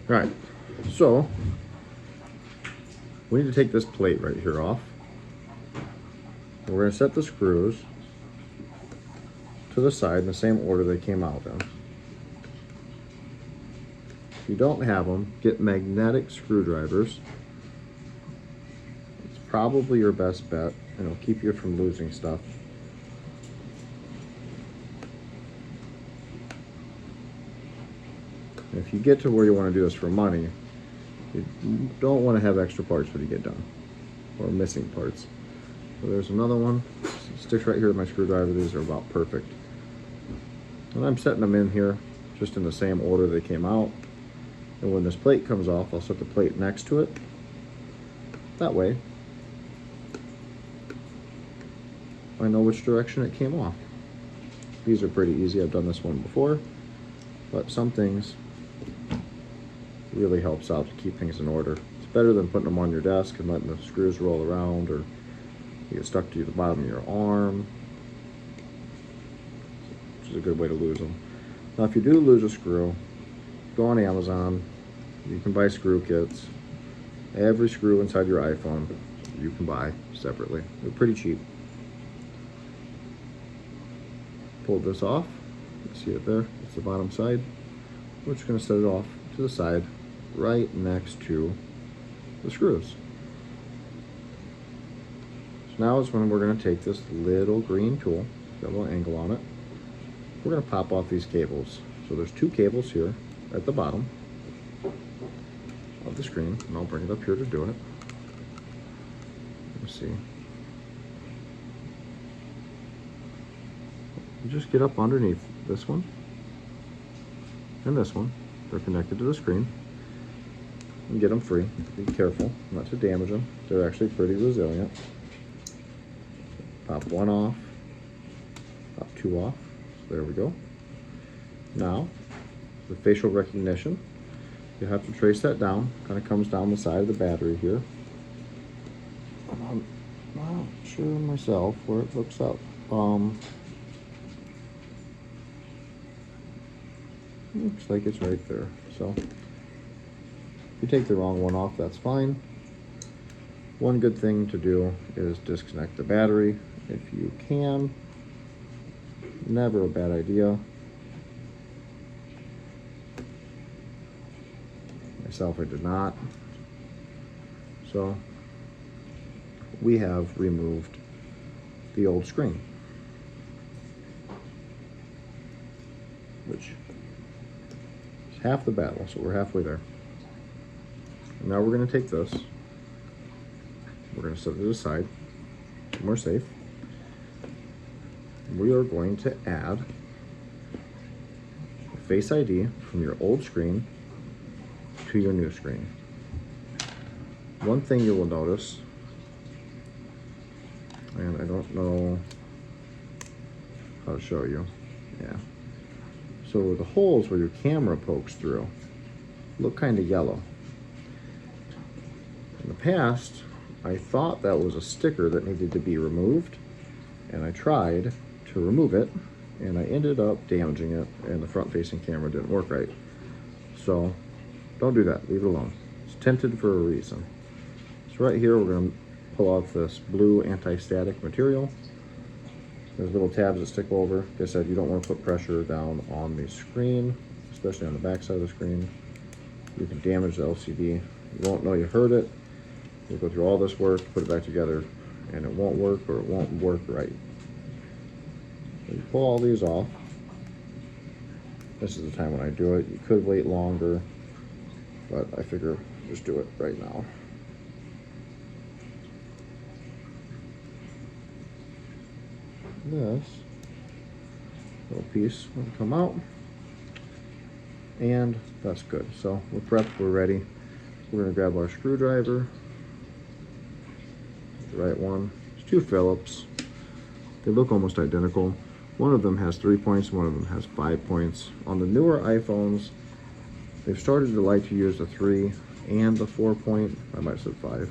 All right, so we need to take this plate right here off. We're going to set the screws to the side in the same order they came out in. If you don't have them, get magnetic screwdrivers. It's probably your best bet, and it'll keep you from losing stuff. If you get to where you want to do this for money, you don't want to have extra parts when you get done, or missing parts. So there's another one. It sticks right here with my screwdriver. These are about perfect. And I'm setting them in here just in the same order they came out. And when this plate comes off, I'll set the plate next to it. That way, I know which direction it came off. These are pretty easy. I've done this one before, but some things really helps out to keep things in order. It's better than putting them on your desk and letting the screws roll around, or you get stuck to the bottom of your arm, which is a good way to lose them. Now, if you do lose a screw, go on Amazon. You can buy screw kits. Every screw inside your iPhone you can buy separately. They're pretty cheap. Pull this off. You see it there? It's the bottom side. We're just going to set it off to the side, right next to the screws. So now is when we're going to take this little green tool, got a little angle on it. We're going to pop off these cables. So there's two cables here at the bottom of the screen, and I'll bring it up here to do it. Let's see. You just get up underneath this one and this one. They're connected to the screen. And get them free. Be careful not to damage them. They're actually pretty resilient. Pop one off. Pop two off. There we go. Now, the facial recognition, you have to trace that down. Kind of comes down the side of the battery here. I'm not sure myself where it looks up. Looks like it's right there. So if you take the wrong one off, that's fine. One good thing to do is disconnect the battery if you can. Never a bad idea. Myself, I did not. So we have removed the old screen, which is half the battle, so we're halfway there. And now we're going to take this, we're going to set it aside, somewhere safe. We are going to add Face ID from your old screen to your new screen. One thing you will notice, and I don't know how to show you, yeah. So the holes where your camera pokes through look kind of yellow. In the past, I thought that was a sticker that needed to be removed, and I tried to remove it, and I ended up damaging it, and the front-facing camera didn't work right. So don't do that, leave it alone. It's tinted for a reason. So right here, we're going to pull off this blue anti-static material. There's little tabs that stick over. Like I said, you don't want to put pressure down on the screen, especially on the back side of the screen. You can damage the LCD. You won't know you hurt it. You'll go through all this work, put it back together, and it won't work, or it won't work right. So you pull all these off. This is the time when I do it. You could wait longer, but I figure just do it right now. This little piece will come out, and that's good. So we're prepped, we're ready. We're going to grab our screwdriver, the right one. There's two Phillips. They look almost identical. One of them has 3 points, one of them has 5 points. On the newer iPhones, they've started to like to use the 3 and the 4 point. I might have said 5.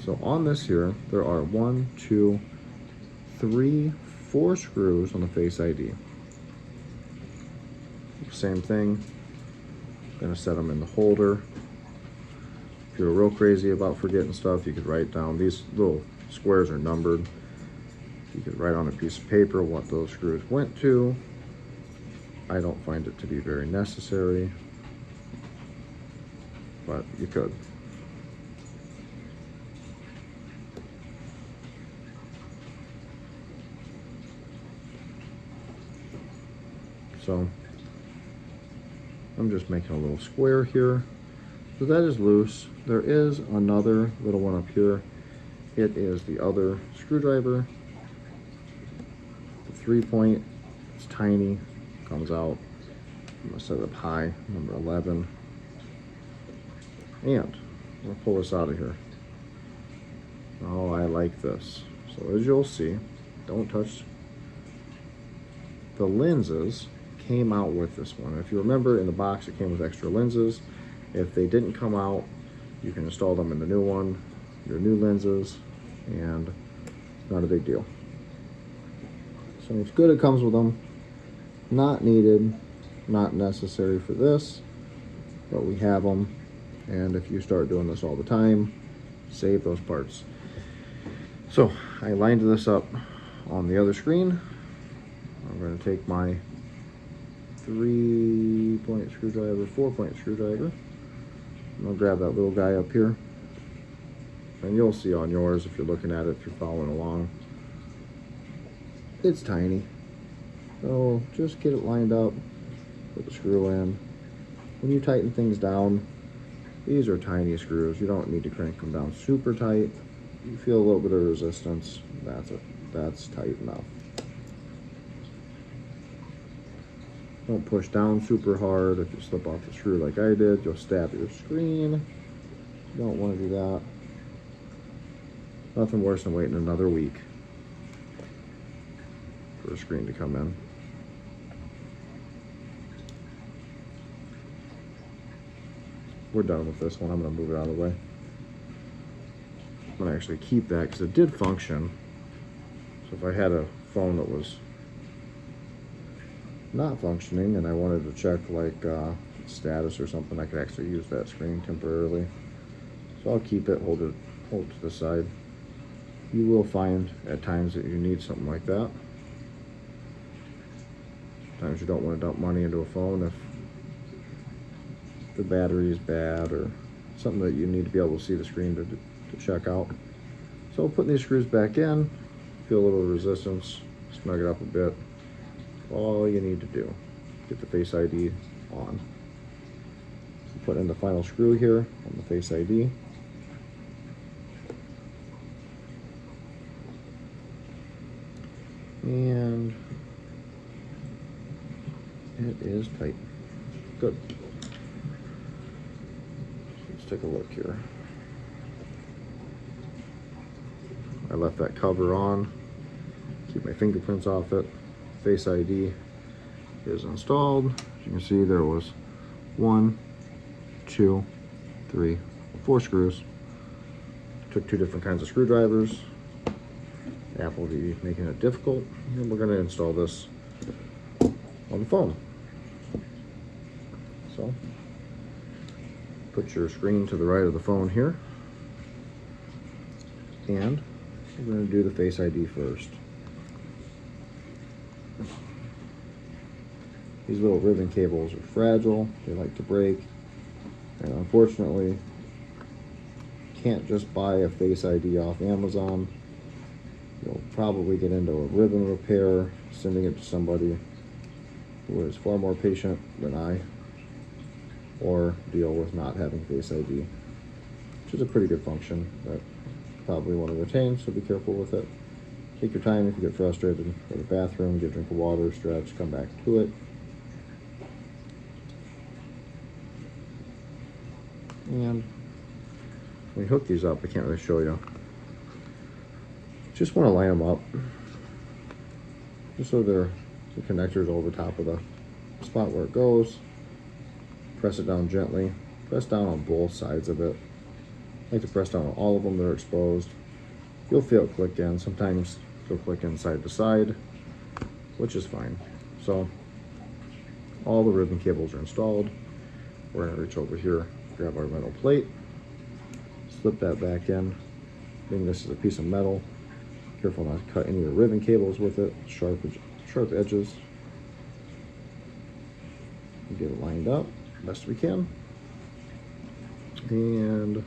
So on this here, there are 1, 2, 3, 4 screws on the Face ID. Same thing. Gonna set them in the holder. If you're real crazy about forgetting stuff, you could write down, these little squares are numbered. You could write on a piece of paper what those screws went to. I don't find it to be very necessary, but you could. So I'm just making a little square here. So that is loose. There is another little one up here. It is the other screwdriver. The 3-point, it's tiny, comes out. I'm gonna set it up high, number 11. And I'm gonna pull this out of here. Oh, I like this. So as you'll see, don't touch. The lenses came out with this one. If you remember, in the box it came with extra lenses. If they didn't come out, you can install them in the new one, your new lenses, and not a big deal. So it's good it comes with them. Not needed, not necessary for this, but we have them. And if you start doing this all the time, save those parts. So I lined this up on the other screen. I'm going to take my 3-point screwdriver, 4-point screwdriver. I'm going to grab that little guy up here. And you'll see on yours if you're looking at it, if you're following along. It's tiny. So just get it lined up, put the screw in. When you tighten things down, these are tiny screws. You don't need to crank them down super tight. You feel a little bit of resistance. That's it. That's tight enough. Don't push down super hard. If you slip off the screw like I did, you'll stab your screen. You don't want to do that. Nothing worse than waiting another week for a screen to come in. We're done with this one. I'm going to move it out of the way. I'm going to actually keep that because it did function. So if I had a phone that was not functioning and I wanted to check like status or something, I could actually use that screen temporarily. So I'll keep it, hold it to the side. You will find at times that you need something like that. Sometimes you don't want to dump money into a phone if the battery is bad or something that you need to be able to see the screen to check out. So putting these screws back in, feel a little resistance, snug it up a bit. All you need to do, get the Face ID on. Put in the final screw here on the Face ID. And it is tight. Good. Let's take a look here. I left that cover on, keep my fingerprints off it. Face ID is installed. As you can see, there was 1, 2, 3, 4 screws. Took 2 different kinds of screwdrivers. Apple will be making it difficult, and we're going to install this on the phone. So, put your screen to the right of the phone here, and we're going to do the Face ID first. These little ribbon cables are fragile, they like to break, and unfortunately, can't just buy a Face ID off Amazon. You'll probably get into a ribbon repair, sending it to somebody who is far more patient than I, or deal with not having Face ID, which is a pretty good function that you probably want to retain, so be careful with it. Take your time. If you get frustrated, go to the bathroom, get a drink of water, stretch, come back to it. And when you hook these up, I can't really show you. Just want to line them up, just so the connector's over top of the spot where it goes. Press it down gently. Press down on both sides of it. I like to press down on all of them that are exposed. You'll feel it click in. Sometimes it'll click in side to side, which is fine. So all the ribbon cables are installed. We're gonna reach over here, grab our metal plate, slip that back in. Being this is a piece of metal, careful not to cut any of the ribbon cables with it, sharp edges. Get it lined up best we can. And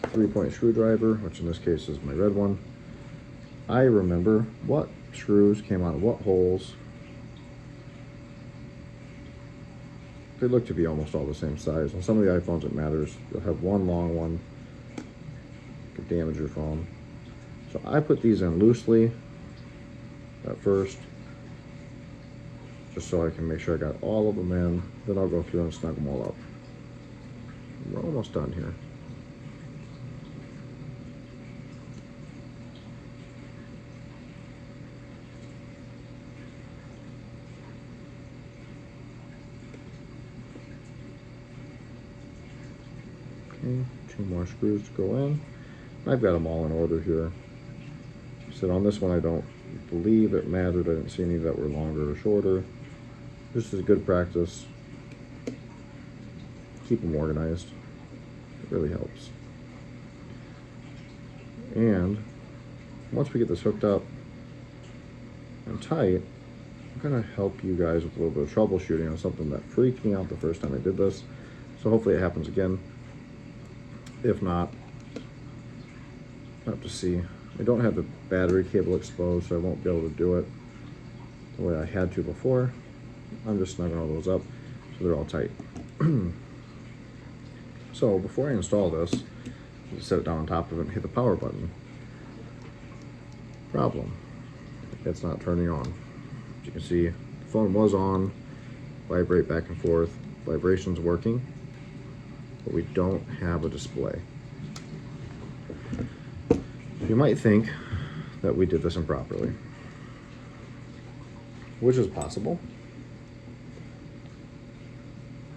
a 3-point screwdriver, which in this case is my red one. I remember what screws came out of what holes. They look to be almost all the same size. On some of the iPhones it matters. You'll have one long one, could damage your phone. So I put these in loosely at first, just so I can make sure I got all of them in. Then I'll go through and snug them all up. We're almost done here. Okay, 2 more screws to go in. I've got them all in order here. So on this one, I don't believe it mattered. I didn't see any that were longer or shorter. This is good practice. Keep them organized. It really helps. And once we get this hooked up and tight, I'm gonna help you guys with a little bit of troubleshooting on something that freaked me out the first time I did this. So hopefully it happens again. If not, I'll have to see. I don't have the battery cable exposed, so I won't be able to do it the way I had to before. I'm just snugging all those up so they're all tight. So before I install this, just set it down on top of it and hit the power button. Problem, it's not turning on. As you can see, the phone was on, vibrate back and forth, vibration's working, but we don't have a display. You might think that we did this improperly, which is possible,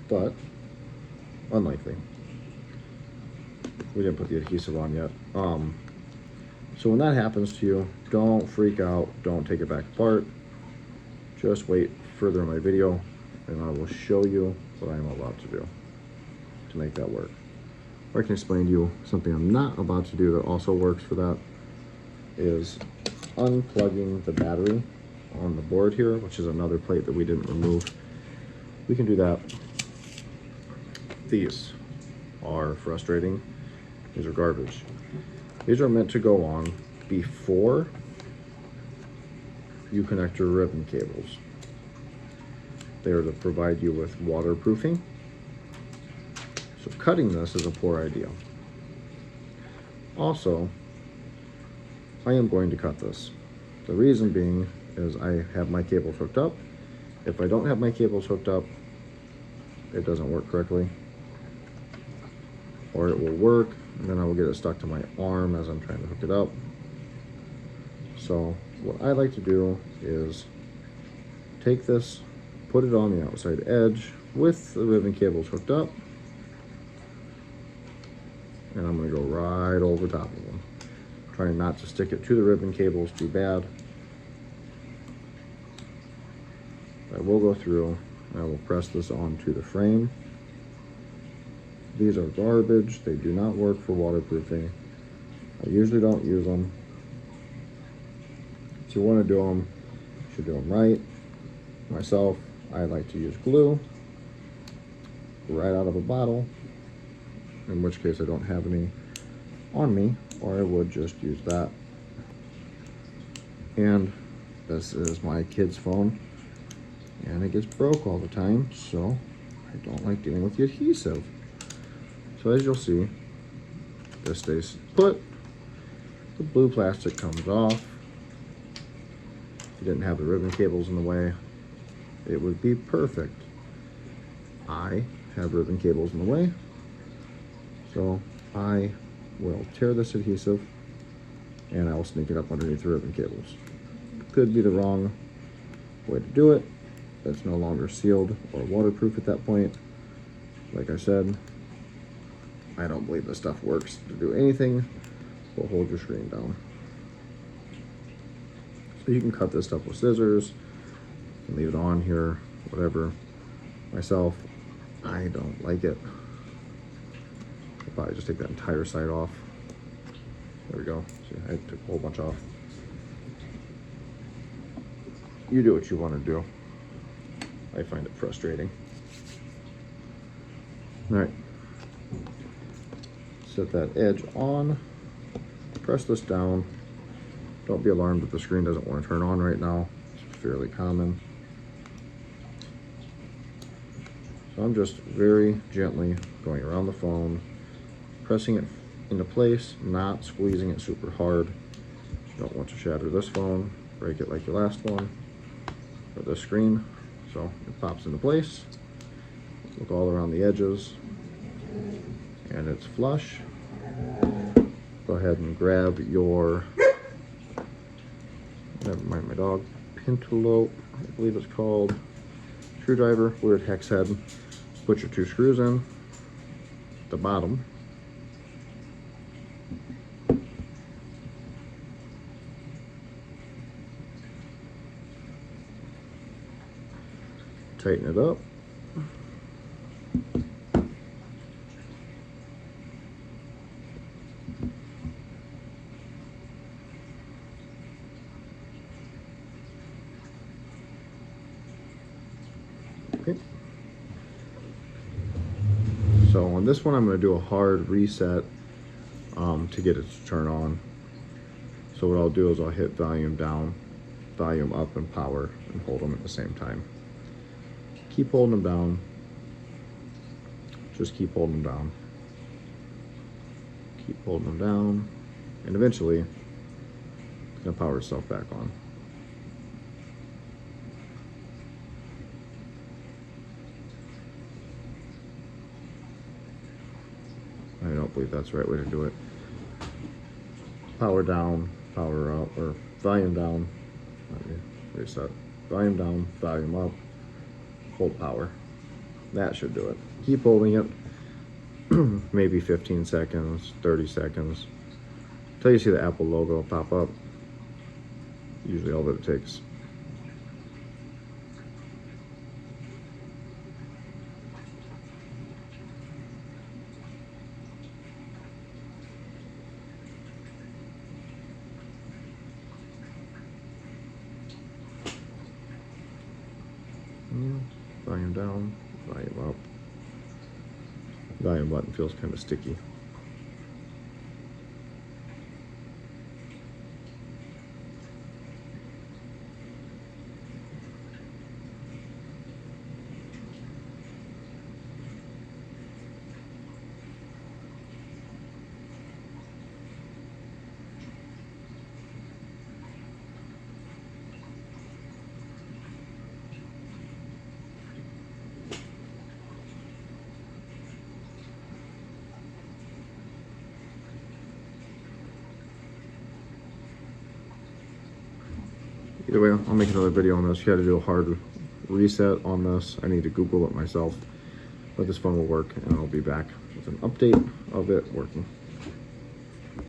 but unlikely. We didn't put the adhesive on yet. So when that happens to you, don't freak out, don't take it back apart. Just wait further in my video and I will show you what I'm about to do to make that work. Or I can explain to you something I'm not about to do that also works for that, is unplugging the battery on the board here, which is another plate that we didn't remove. We can do that. These are frustrating. These are garbage. These are meant to go on before you connect your ribbon cables. They are to provide you with waterproofing. So cutting this is a poor idea. Also, I am going to cut this. The reason being is I have my cables hooked up. If I don't have my cables hooked up, it doesn't work correctly. Or it will work, and then I will get it stuck to my arm as I'm trying to hook it up. So what I like to do is take this, put it on the outside edge with the ribbon cables hooked up, and I'm going to go right over top of them. Trying not to stick it to the ribbon cables too bad. I will go through and I will press this onto the frame. These are garbage. They do not work for waterproofing. I usually don't use them. If you want to do them, you should do them right. Myself, I like to use glue right out of a bottle, in which case I don't have any on me, or I would just use that. And this is my kid's phone, and it gets broke all the time, so I don't like dealing with the adhesive. So as you'll see, this stays put. The blue plastic comes off. If you didn't have the ribbon cables in the way, it would be perfect. I have ribbon cables in the way, so I will tear this adhesive and I will sneak it up underneath the ribbon cables. Could be the wrong way to do it. It's no longer sealed or waterproof at that point. Like I said, I don't believe this stuff works to do anything but hold your screen down. So you can cut this stuff with scissors, you can leave it on here, whatever. Myself, I don't like it. I'll probably just take that entire side off. There we go. See, I took a whole bunch off. You do what you want to do. I find it frustrating. All right. Set that edge on. Press this down. Don't be alarmed if the screen doesn't want to turn on right now. It's fairly common. So I'm just very gently going around the phone, pressing it into place, not squeezing it super hard. You don't want to shatter this phone, break it like your last one, or this screen. So it pops into place. Look all around the edges, and it's flush. Go ahead and grab your, never mind my dog, Pentalope, I believe it's called, screwdriver, weird hex head. Put your 2 screws in at the bottom. Tighten it up. Okay. So on this one, I'm going to do a hard reset to get it to turn on. So what I'll do is I'll hit volume down, volume up, and power, and hold them at the same time. Keep holding them down. Just keep holding them down. Keep holding them down, and eventually it's going to power itself back on. I don't believe that's the right way to do it. Power down, power up, or volume down. Let me reset. Volume down, volume up, hold power. That should do it. Keep holding it. Maybe 15 seconds, 30 seconds. Until you see the Apple logo pop up. Usually all that it takes. Volume down, volume up. Volume button feels kind of sticky. Either way, I'll make another video on this. You got to do a hard reset on this. I need to Google it myself, but this phone will work, and I'll be back with an update of it working.